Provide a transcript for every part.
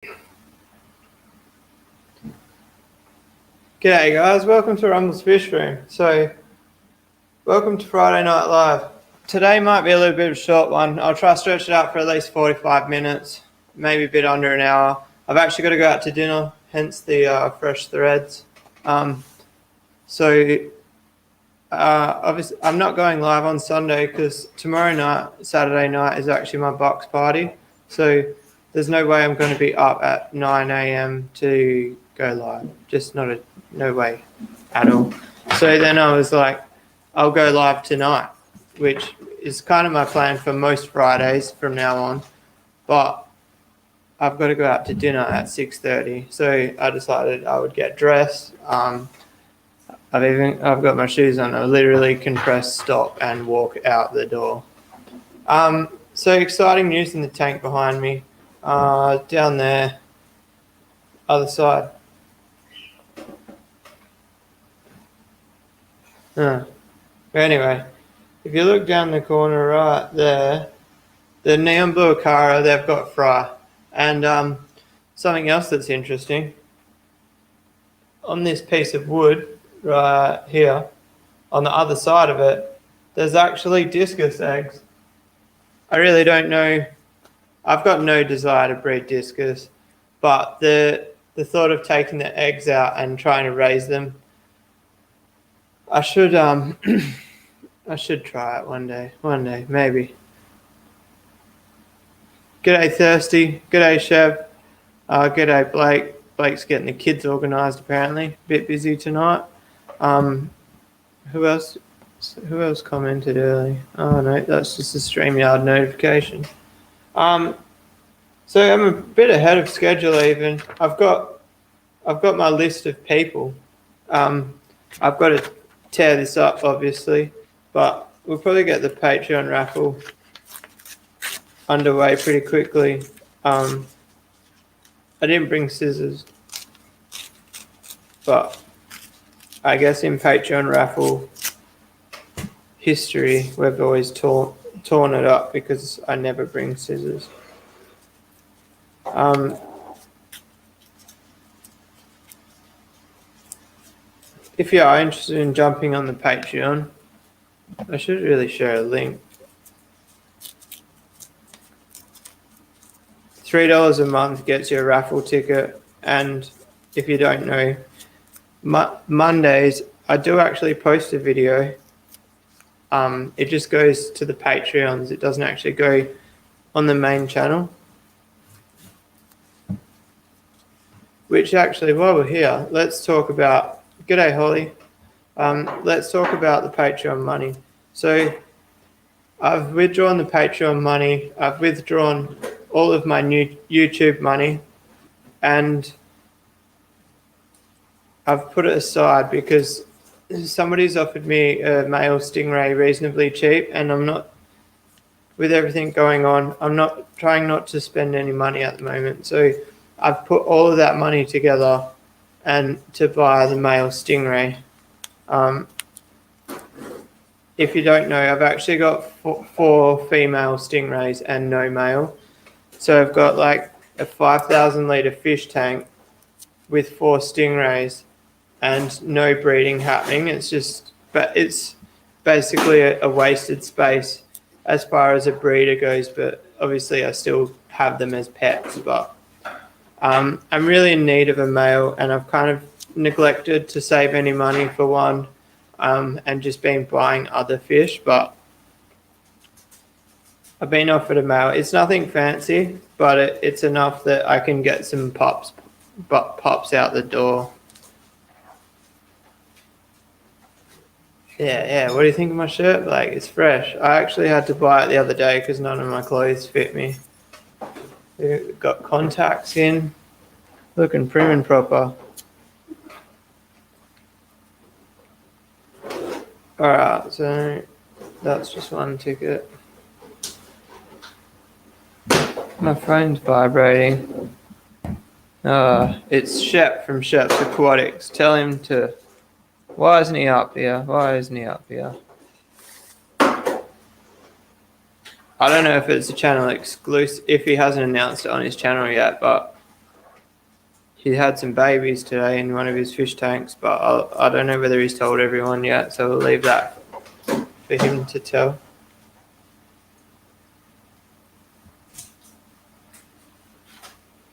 G'day guys, welcome to Rumble's Fish Room. So, welcome to Friday Night Live. Today might be a little bit of a short one. I'll try to stretch it out for at least 45 minutes, maybe a bit under an hour. I've actually got to go out to dinner, hence the fresh threads. Obviously, I'm not going live on Sunday because tomorrow night, Saturday night, is actually my box party. So, there's no way I'm going to be up at 9 a.m. to go live. Just no way at all. So then I was like, I'll go live tonight, which is kind of my plan for most Fridays from now on. But I've got to go out to dinner at 6:30. So I decided I would get dressed. I've got my shoes on. I literally can press stop and walk out the door. So exciting news in the tank behind me. Down there, other side. But anyway, if you look down the corner right there, the neon blue Akara, they've got fry. And something else that's interesting, on this piece of wood right here, on the other side of it, there's actually discus eggs. I really don't know. I've got no desire to breed discus, but the thought of taking the eggs out and trying to raise them, I should I should try it one day, maybe. G'day Thirsty, g'day Chev, g'day Blake. Blake's getting the kids organised apparently. Bit busy tonight. Who else commented early? Oh no, that's just a StreamYard notification. So I'm a bit ahead of schedule even. I've got my list of people. I've got to tear this up obviously, but we'll probably get the Patreon raffle underway pretty quickly. I didn't bring scissors, but I guess in Patreon raffle history we've always torn it up because I never bring scissors. If you are interested in jumping on the Patreon, I should really share a link. $3 a month gets you a raffle ticket, and if you don't know, Mondays I do actually post a video. It just goes to the Patreons. It doesn't actually go on the main channel. Which actually, while we're here, let's talk about. G'day Holly. Let's talk about the Patreon money. So I've withdrawn the Patreon money. I've withdrawn all of my new YouTube money, and I've put it aside because somebody's offered me a male stingray reasonably cheap, and I'm not, with everything going on, I'm not trying not to spend any money at the moment. So I've put all of that money together and to buy the male stingray. If you don't know, I've actually got four female stingrays and no male. So I've got like a 5,000 litre fish tank with 4 stingrays and no breeding happening. It's basically a wasted space as far as a breeder goes, but obviously I still have them as pets. But I'm really in need of a male, and I've kind of neglected to save any money for one, and just been buying other fish, but I've been offered a male. It's nothing fancy, but it's enough that I can get some pups out the door. Yeah. What do you think of my shirt, Blake? It's fresh. I actually had to buy it the other day because none of my clothes fit me. Got contacts in, looking prim and proper. Alright, so that's just one ticket. My phone's vibrating. It's Shep from Shep's Aquatics. Tell him to. Why isn't he up here? I don't know if it's a channel exclusive, if he hasn't announced it on his channel yet, but he had some babies today in one of his fish tanks, but I don't know whether he's told everyone yet, so we'll leave that for him to tell.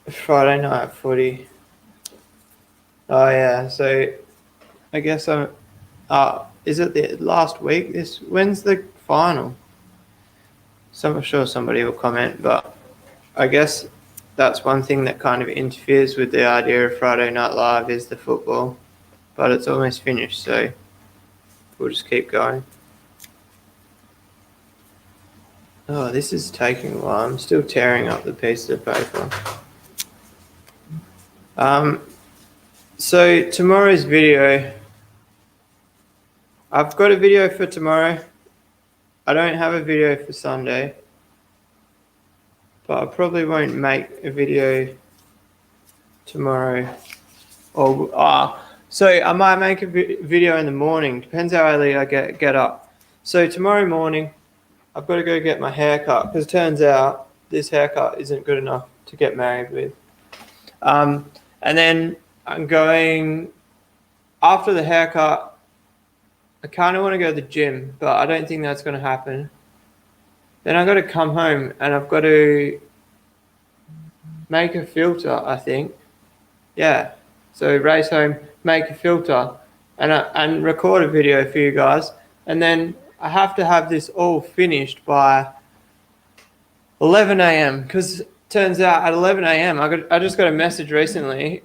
Friday night footy. Oh yeah, so I guess I'm. Is it the last week? When's the final? I'm sure somebody will comment, but I guess that's one thing that kind of interferes with the idea of Friday Night Live is the football, but it's almost finished, so we'll just keep going. Oh, this is taking a while. I'm still tearing up the piece of paper. So tomorrow's video, I've got a video for tomorrow. I don't have a video for Sunday, but I probably won't make a video tomorrow. So I might make a video in the morning. Depends how early I get up. So tomorrow morning, I've got to go get my hair cut because it turns out this haircut isn't good enough to get married with. And then I'm going, after the haircut, I kind of want to go to the gym, but I don't think that's going to happen. Then I've got to come home and I've got to make a filter, I think. Yeah. So race home, make a filter, and record a video for you guys. And then I have to have this all finished by 11 a.m. because turns out at 11 a.m. I just got a message recently.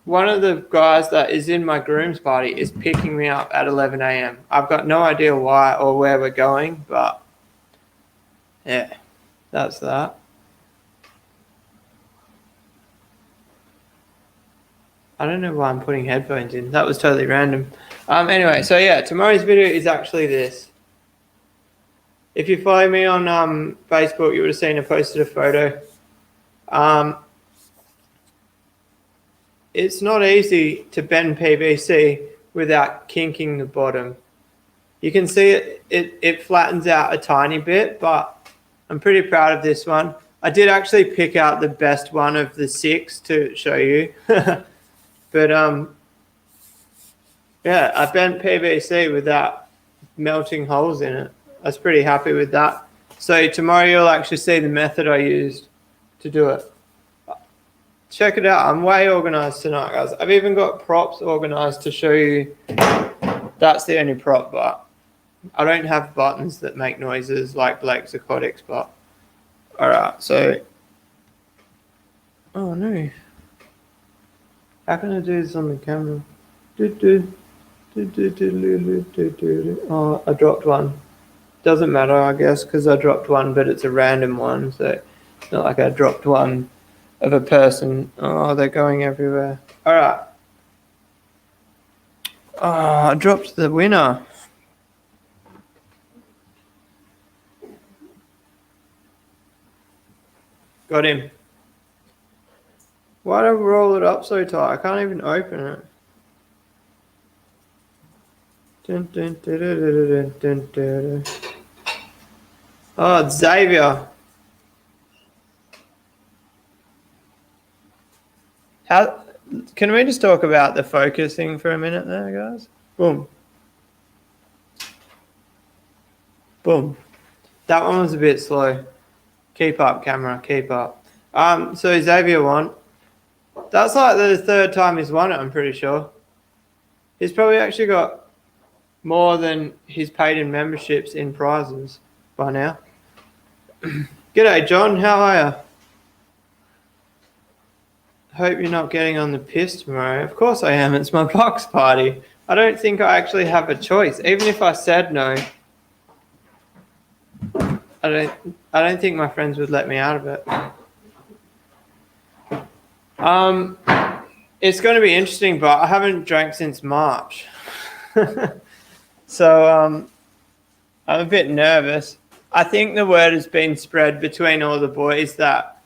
One of the guys that is in my groom's party is picking me up at 11 a.m. I've got no idea why or where we're going, but yeah, that's that. I don't know why I'm putting headphones in. That was totally random. Anyway, so yeah, tomorrow's video is actually this. If you follow me on Facebook, you would have seen I posted a photo. It's not easy to bend PVC without kinking the bottom. You can see it flattens out a tiny bit, but I'm pretty proud of this one. I did actually pick out the best one of the 6 to show you. But yeah, I bent PVC without melting holes in it. I was pretty happy with that. So tomorrow you'll actually see the method I used to do it. Check it out. I'm way organized tonight, guys. I've even got props organized to show you. That's the only prop, but I don't have buttons that make noises like Blake's Aquatics, but all right. So, oh no. How can I do this on the camera? Oh, I dropped one. Doesn't matter, I guess, because I dropped one, but it's a random one, so it's not like I dropped one of a person. Oh, they're going everywhere. All right. Oh, I dropped the winner. Got him. Why do I roll it up so tight? I can't even open it. Oh, it's Xavier. Can we just talk about the focusing for a minute there, guys? Boom. Boom. That one was a bit slow. Keep up, camera. Keep up. So Xavier won. That's like the 3rd time he's won it, I'm pretty sure. He's probably actually got more than he's paid in memberships in prizes by now. G'day, John. How are you? Hope you're not getting on the piss tomorrow. Of course I am. It's my box party. I don't think I actually have a choice. Even if I said no, I don't think my friends would let me out of it. It's going to be interesting, but I haven't drank since March. So I'm a bit nervous. I think the word has been spread between all the boys that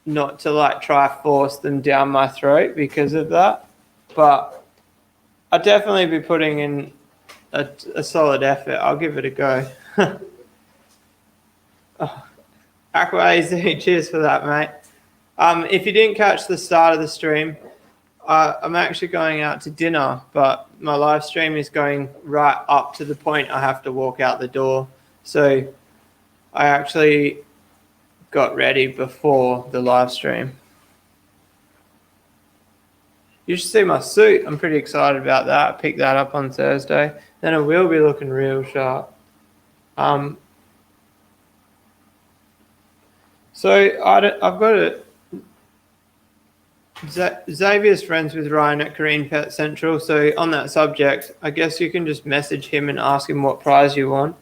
not to like try force them down my throat because of that. But I'll definitely be putting in a solid effort. I'll give it a go. Oh, Aqua AZ, cheers for that, mate. If you didn't catch the start of the stream, I'm actually going out to dinner, but my live stream is going right up to the point I have to walk out the door. So I actually got ready before the live stream. You should see my suit. I'm pretty excited about that. I picked that up on Thursday. Then it will be looking real sharp. So I've got a Xavier's friends with Ryan at Korean Pet Central. So on that subject, I guess you can just message him and ask him what prize you want.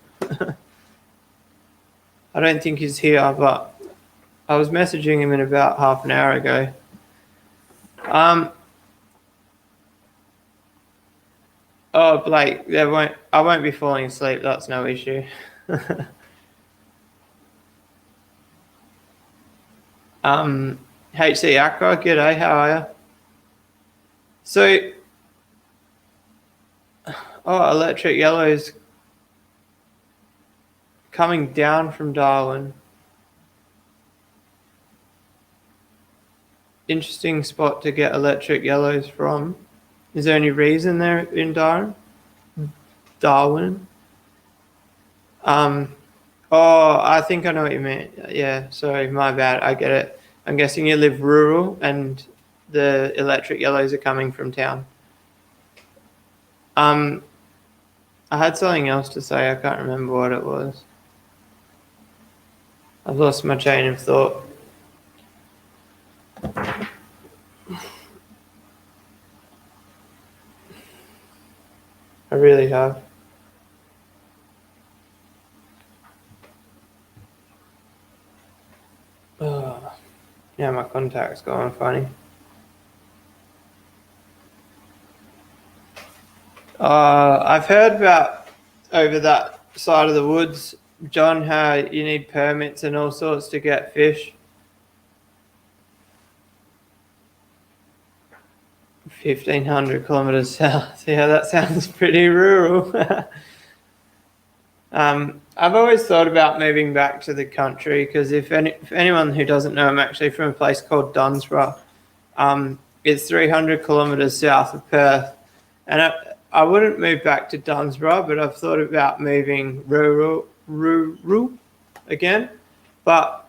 I don't think he's here, but I was messaging him in about half an hour ago. Oh, Blake, I won't be falling asleep. That's no issue. HC Accra, g'day, how are you? So, Electric Yellow's coming down from Darwin. Interesting spot to get Electric Yellows from. Is there any reason they're in Darwin? I think I know what you mean. Yeah, sorry, my bad. I get it. I'm guessing you live rural and the Electric Yellows are coming from town. I had something else to say. I can't remember what it was. I've lost my chain of thought. I really have. Yeah, my contact's going funny. I've heard about over that side of the woods, John, how you need permits and all sorts to get fish. 1,500 kilometers south. Yeah, that sounds pretty rural. I've always thought about moving back to the country because if anyone who doesn't know, I'm actually from a place called Dunsborough. It's 300 kilometers south of Perth, and I wouldn't move back to Dunsborough, but I've thought about moving rural again. But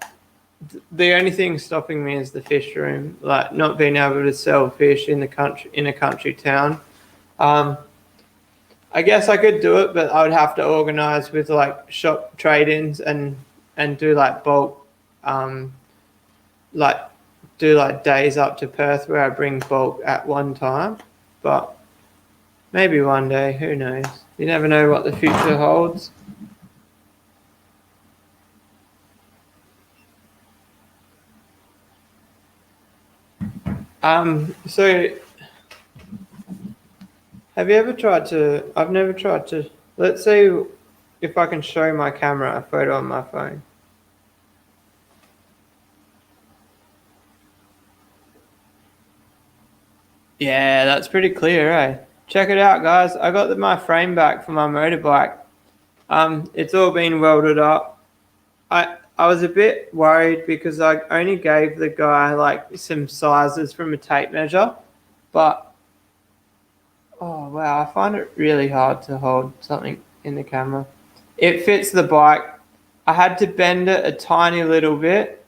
the only thing stopping me is the fish room, like not being able to sell fish in a country town. I guess I could do it, but I would have to organise with like shop trade-ins and do like bulk, do days up to Perth where I bring bulk at one time. But maybe one day, who knows? You never know what the future holds. So have you ever tried to, I've never tried to, let's see if I can show my camera a photo on my phone. Yeah, that's pretty clear, eh? Check it out, guys. I got my frame back for my motorbike. It's all been welded up. I was a bit worried because I only gave the guy like some sizes from a tape measure, but oh wow, I find it really hard to hold something in the camera. It fits the bike. I had to bend it a tiny little bit,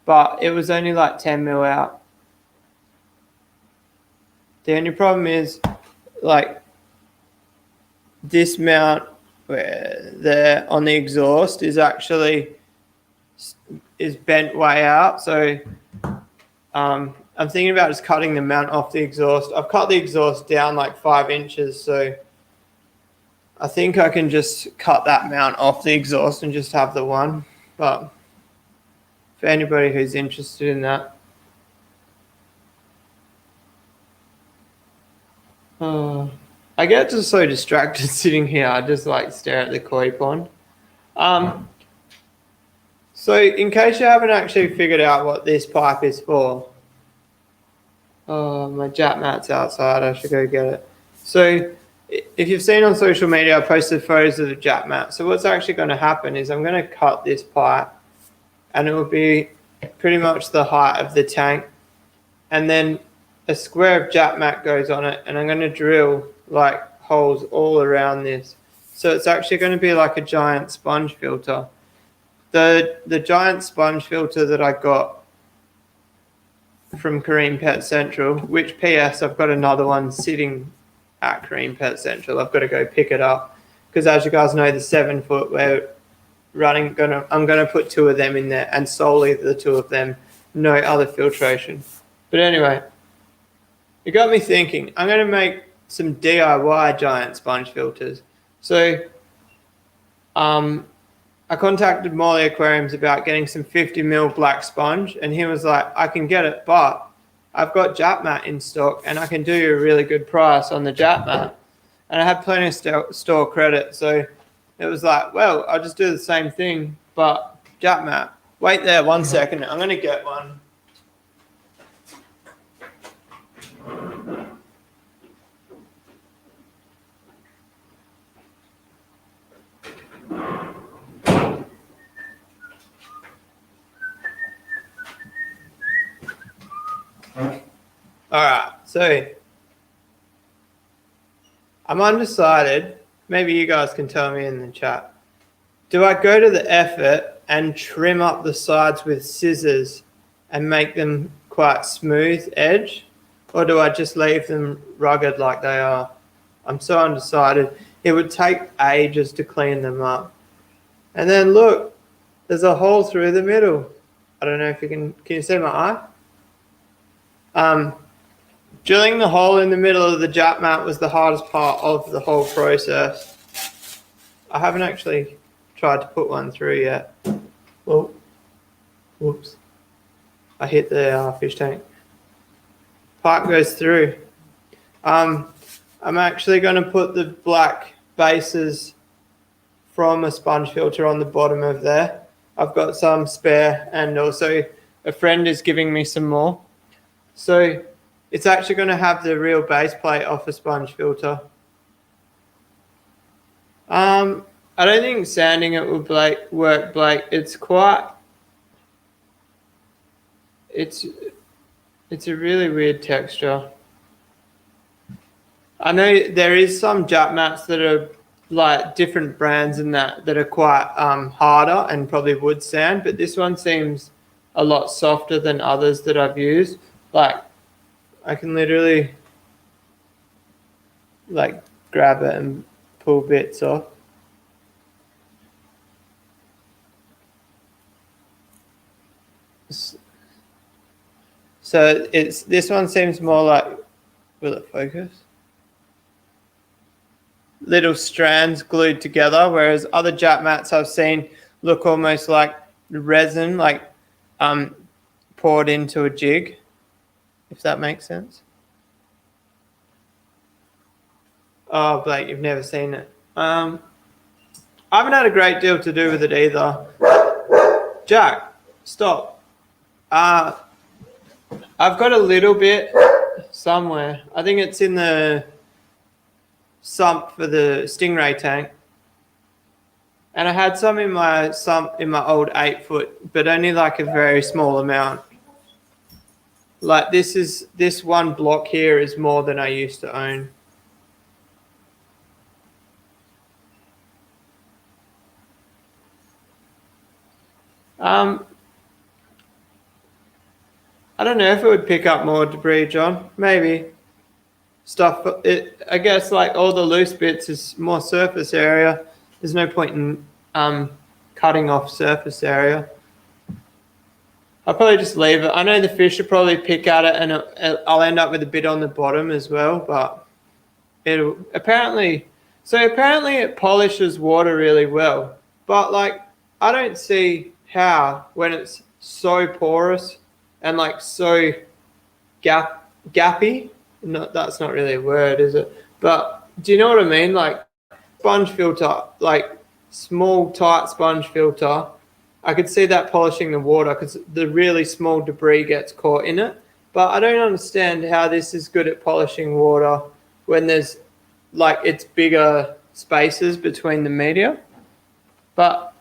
but it was only like 10 mil out. The only problem is like this mount where there on the exhaust is bent way out. So I'm thinking about just cutting the mount off the exhaust. I've cut the exhaust down like 5 inches, so I think I can just cut that mount off the exhaust and just have the one. But for anybody who's interested in that. I get just so distracted sitting here. I just like stare at the koi pond. So in case you haven't actually figured out what this pipe is for, oh, my jap mat's outside. I should go get it. So if you've seen on social media, I posted photos of the jap mat. So what's actually going to happen is I'm going to cut this pipe and it will be pretty much the height of the tank. And then a square of Jap mat goes on it, and I'm going to drill like holes all around this. So it's actually going to be like a giant sponge filter. The giant sponge filter that I got from Kareem Pet Central, which PS I've got another one sitting at Kareem Pet Central. I've got to go pick it up because, as you guys know, the 7 foot we're running. I'm gonna put 2 of them in there, and solely the 2 of them, no other filtration. But anyway, it got me thinking. I'm gonna make some DIY giant sponge filters. So, I contacted Morley Aquariums about getting some 50 ml black sponge, and he was like, I can get it, but I've got Jap mat in stock and I can do you a really good price on the Jap mat. And I had plenty of store credit, so it was like, well, I'll just do the same thing, but Jap mat. Wait there 1 second, I'm going to get one. Alright, so I'm undecided. Maybe you guys can tell me in the chat. Do I go to the effort and trim up the sides with scissors and make them quite smooth edge? Or do I just leave them rugged like they are? I'm so undecided. It would take ages to clean them up. And then look, there's a hole through the middle. I don't know if can you see my eye? Drilling the hole in the middle of the Jap mat was the hardest part of the whole process. I haven't actually tried to put one through yet. Oh, whoops. I hit the fish tank. Pipe goes through. I'm actually going to put the black bases from a sponge filter on the bottom of there. I've got some spare, and also a friend is giving me some more. So it's actually going to have the real base plate off a sponge filter. I don't think sanding it would work, Blake. It's a really weird texture. I know there is some Jap mats that are like different brands and that are quite harder and probably would sand, but this one seems a lot softer than others that I've used. Like, I can literally like grab it and pull bits off. So this one seems more like, will it focus? Little strands glued together, whereas other Jap mats I've seen look almost like resin, like poured into a jig, if that makes sense. Oh, Blake, you've never seen it. I haven't had a great deal to do with it either. Jack, stop. I've got a little bit somewhere. I think it's in the sump for the stingray tank. And I had some in my sump in my old 8 foot, but only like a very small amount. Like this one block here is more than I used to own. I don't know if it would pick up more debris, John. Maybe. Stuff, I guess like all the loose bits is more surface area. There's no point in cutting off surface area. I'll probably just leave it. I know the fish will probably pick at it, and I'll end up with a bit on the bottom as well, but it'll apparently it polishes water really well. But like, I don't see how, when it's so porous and like so gappy. No, that's not really a word, is it? But do you know what I mean? Like sponge filter, like small tight sponge filter, I could see that polishing the water because the really small debris gets caught in it. But I don't understand how this is good at polishing water when there's like it's bigger spaces between the media. But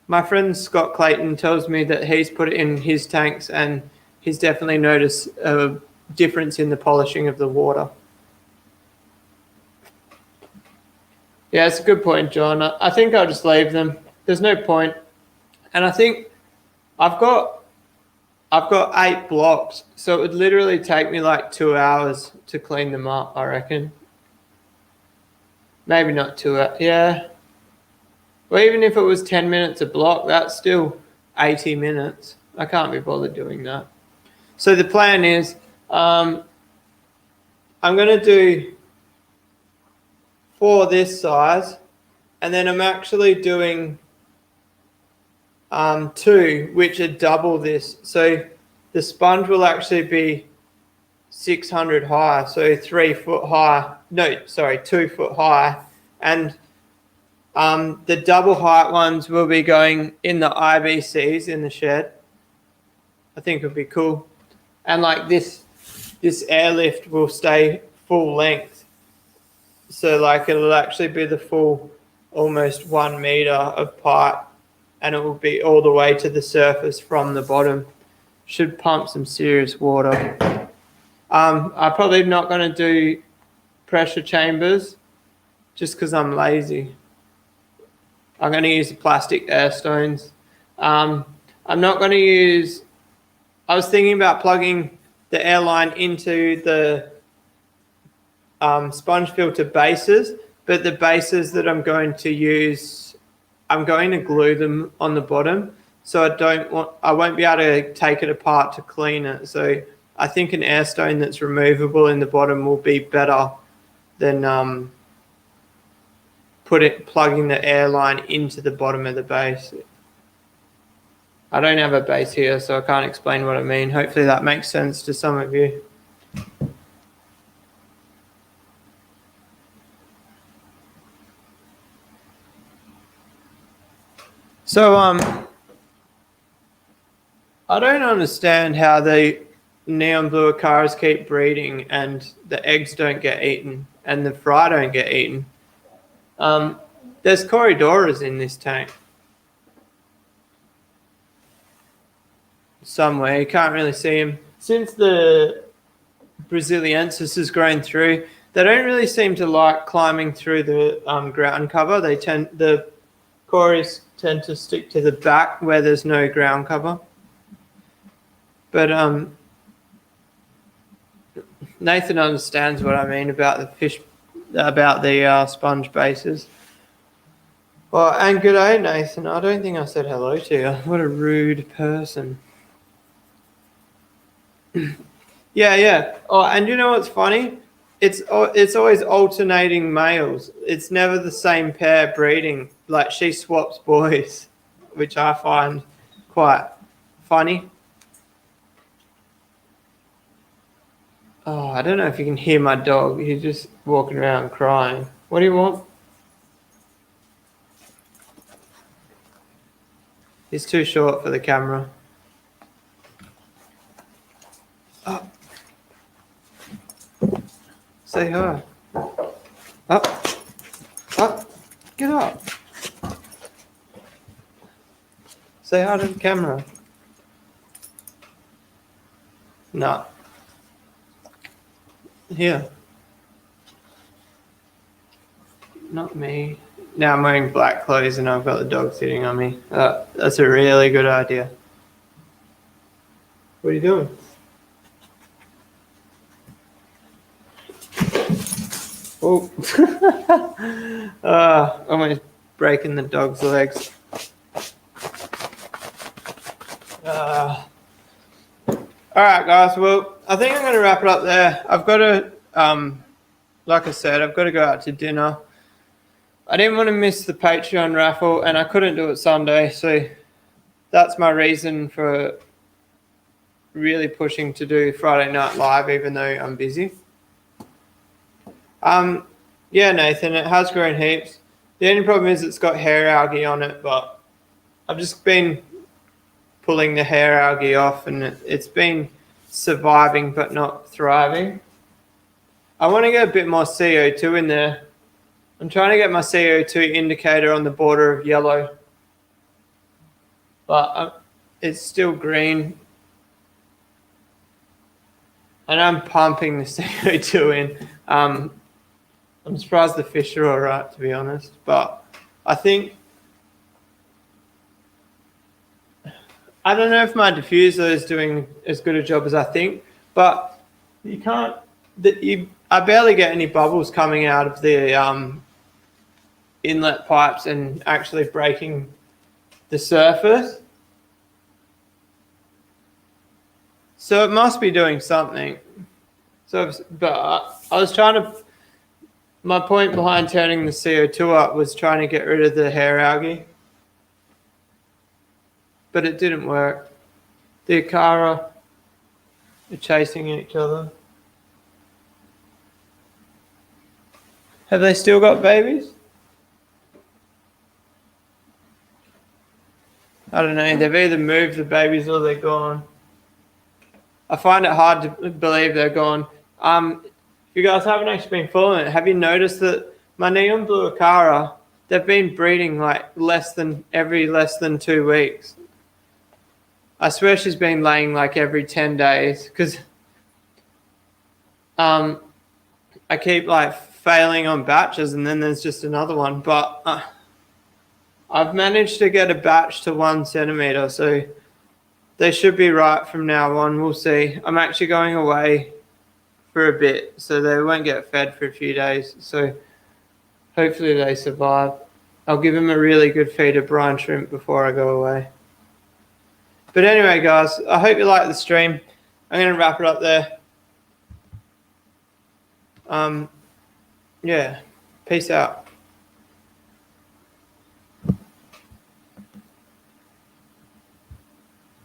my friend Scott Clayton tells me that he's put it in his tanks and he's definitely noticed a difference in the polishing of the water. Yeah, it's a good point, John. I think I'll just leave them. There's no point. And I think I've got 8 blocks, so it would literally take me like 2 hours to clean them up, I reckon. Maybe not 2 hours. Yeah. Well, even if it was 10 minutes a block, that's still 80 minutes. I can't be bothered doing that. So the plan is I'm going to do 4 this size, and then I'm actually doing 2, which are double this. So the sponge will actually be 600 high, so 3 foot high. No, sorry, 2 foot high. And the double height ones will be going in the IBCs in the shed. I think it'll be cool. And like this airlift will stay full length. So like it'll actually be the full almost 1 meter of pipe, and it will be all the way to the surface from the bottom. Should pump some serious water. I'm probably not going to do pressure chambers just because I'm lazy. I'm going to use the plastic air stones. I'm not going to use... I was thinking about plugging the air line into the sponge filter bases, but the bases that I'm going to use, I'm going to glue them on the bottom, so I won't be able to take it apart to clean it. So I think an air stone that's removable in the bottom will be better than plugging the air line into the bottom of the base. I don't have a base here, so I can't explain what I mean. Hopefully that makes sense to some of you. So I don't understand how the neon blue acaras keep breeding and the eggs don't get eaten and the fry don't get eaten. There's Corridoras in this tank somewhere. You can't really see them. Since the Braziliensis has grown through, they don't really seem to like climbing through the ground cover. The Corys tend to stick to the back where there's no ground cover. But Nathan understands what I mean about the fish, about the sponge bases. Well, and good day, Nathan. I don't think I said hello to you. What a rude person. Yeah. Oh, and you know what's funny? It's always alternating males. It's never the same pair breeding. Like she swaps boys, which I find quite funny. Oh, I don't know if you can hear my dog. He's just walking around crying. What do you want? He's too short for the camera. Oh. Say hi. Up. Up. Get up. Say hi to the camera. No. Here. Not me. Now I'm wearing black clothes and I've got the dog sitting on me. That's a really good idea. What are you doing? Oh. Almost breaking the dog's legs. Alright guys, well, I think I'm going to wrap it up there. I've got to, like I said, I've got to go out to dinner. I didn't want to miss the Patreon raffle and I couldn't do it Sunday, so that's my reason for really pushing to do Friday Night Live even though I'm busy. Yeah, Nathan, it has grown heaps. The only problem is it's got hair algae on it, but I've just been pulling the hair algae off and it's been surviving but not thriving. I want to get a bit more CO2 in there. I'm trying to get my CO2 indicator on the border of yellow, but it's still green. And I'm pumping the CO2 in. I'm surprised the fish are all right, to be honest. But I think, I don't know if my diffuser is doing as good a job as I think, but you can't, I barely get any bubbles coming out of the inlet pipes and actually breaking the surface. So it must be doing something. So, but I was trying to, my point behind turning the CO2 up was trying to get rid of the hair algae. But it didn't work. The Akara are chasing each other. Have they still got babies? I don't know. They've either moved the babies or they're gone. I find it hard to believe they're gone. If you guys haven't actually been following it, have you noticed that my neon blue Akara, they've been breeding like every less than 2 weeks. I swear she's been laying like every 10 days because I keep like failing on batches and then there's just another one. But I've managed to get a batch to 1 centimeter, so they should be right from now on. We'll see. I'm actually going away for a bit, so they won't get fed for a few days. So hopefully they survive. I'll give them a really good feed of brine shrimp before I go away. But anyway, guys, I hope you like the stream. I'm going to wrap it up there. Yeah, peace out.